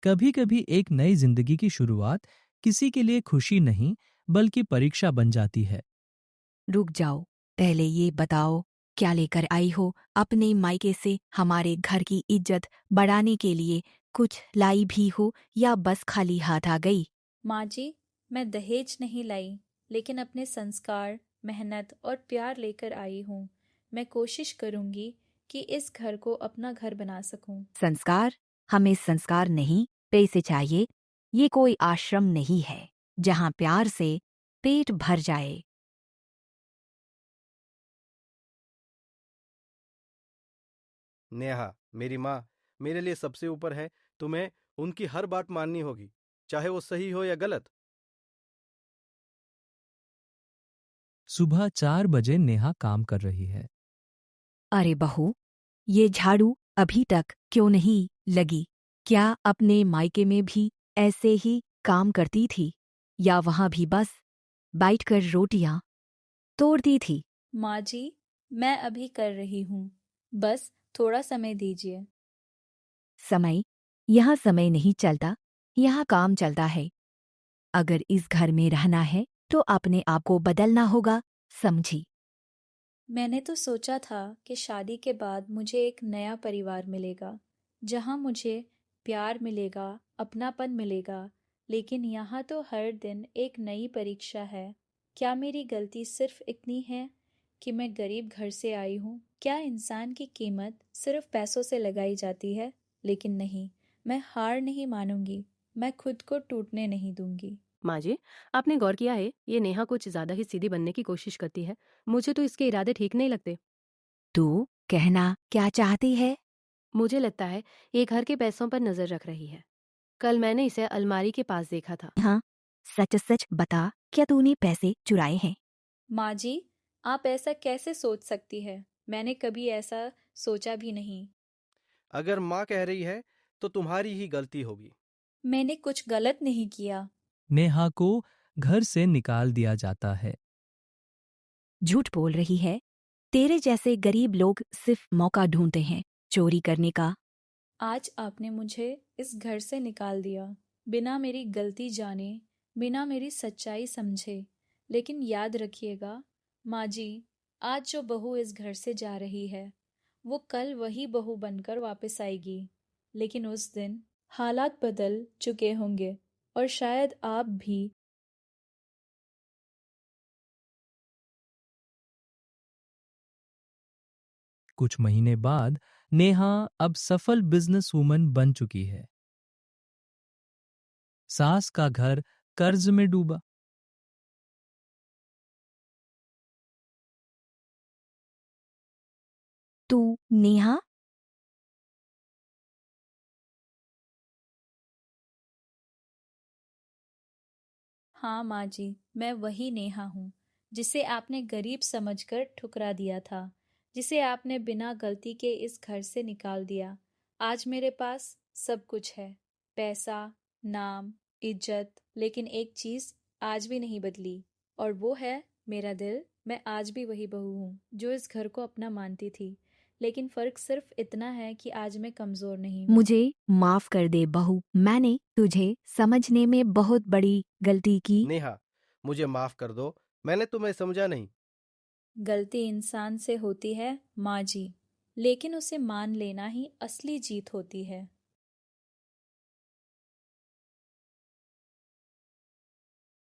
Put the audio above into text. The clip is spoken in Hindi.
कभी कभी एक नई जिंदगी की शुरुआत किसी के लिए खुशी नहीं बल्कि परीक्षा बन जाती है। रुक जाओ, पहले ये बताओ, क्या लेकर आई हो अपने मायके से? हमारे घर की इज्जत बढ़ाने के लिए कुछ लाई भी हो या बस खाली हाथ आ गई? माँ जी, मैं दहेज नहीं लाई, लेकिन अपने संस्कार, मेहनत और प्यार लेकर आई हूँ। मैं कोशिश करूँगी कि इस घर को अपना घर बना सकूँ। संस्कार? हमें संस्कार नहीं, पैसे चाहिए। ये कोई आश्रम नहीं है जहाँ प्यार से पेट भर जाए। नेहा, मेरी माँ मेरे लिए सबसे ऊपर है। तुम्हें उनकी हर बात माननी होगी, चाहे वो सही हो या गलत। सुबह 4 बजे नेहा काम कर रही है। अरे बहू, ये झाड़ू अभी तक क्यों नहीं लगी? क्या अपने मायके में भी ऐसे ही काम करती थी या वहां भी बस बैठकर रोटियां तोड़ती थी? माँ जी, मैं अभी कर रही हूँ। बस थोड़ा समय दीजिए। समय? यहाँ समय नहीं चलता, यहाँ काम चलता है। अगर इस घर में रहना है तो अपने आप को बदलना होगा, समझी? मैंने तो सोचा था कि शादी के बाद मुझे एक नया परिवार मिलेगा, जहाँ मुझे प्यार मिलेगा, अपनापन मिलेगा। लेकिन यहाँ तो हर दिन एक नई परीक्षा है। क्या मेरी गलती सिर्फ इतनी है कि मैं गरीब घर से आई हूँ? क्या इंसान की कीमत सिर्फ पैसों से लगाई जाती है? लेकिन नहीं, मैं हार नहीं मानूंगी। मैं खुद को टूटने नहीं दूंगी। माँ जी, आपने गौर किया है ये नेहा कुछ ज्यादा ही सीधी बनने की कोशिश करती है। मुझे तो इसके इरादे ठीक नहीं लगते। तू कहना क्या चाहती है? मुझे लगता है ये घर के पैसों पर नजर रख रही है। कल मैंने इसे अलमारी के पास देखा था। हाँ, सच सच बता, क्या तूने पैसे चुराए हैं? माँ जी, आप ऐसा कैसे सोच सकती है? मैंने कभी ऐसा सोचा भी नहीं। अगर माँ कह रही है तो तुम्हारी ही गलती होगी। मैंने कुछ गलत नहीं किया। नेहा को घर से निकाल दिया जाता है। झूठ बोल रही है। तेरे जैसे गरीब लोग सिर्फ मौका ढूंढते हैं चोरी करने का। आज आपने मुझे इस घर से निकाल दिया, बिना मेरी गलती जाने, बिना मेरी सच्चाई समझे। लेकिन याद रखिएगा, माँ जी, आज जो बहू इस घर से जा रही है, वो कल वही बहू बनकर वापस आएगी। लेकिन उस दिन हालात बदल चुके होंगे और शायद आप भी। कुछ महीने बाद नेहा अब सफल बिजनेस वूमन बन चुकी है। सास का घर कर्ज में डूबा। तू नेहा? हाँ माँ जी, मैं वही नेहा हूँ, जिसे आपने गरीब समझकर ठुकरा दिया था, जिसे आपने बिना गलती के इस घर से निकाल दिया। आज मेरे पास सब कुछ है, पैसा, नाम, इज्जत, लेकिन एक चीज आज भी नहीं बदली, और वो है मेरा दिल। मैं आज भी वही बहू हूँ जो इस घर को अपना मानती थी। लेकिन फर्क सिर्फ इतना है कि आज मैं कमजोर नहीं हूँ। मुझे माफ कर दे बहू, मैंने तुझे समझने में बहुत बड़ी गलती की। नेहा, मुझे माफ कर दो, मैंने तुम्हें समझा नहीं। गलती इंसान से होती है माँ जी, लेकिन उसे मान लेना ही असली जीत होती है।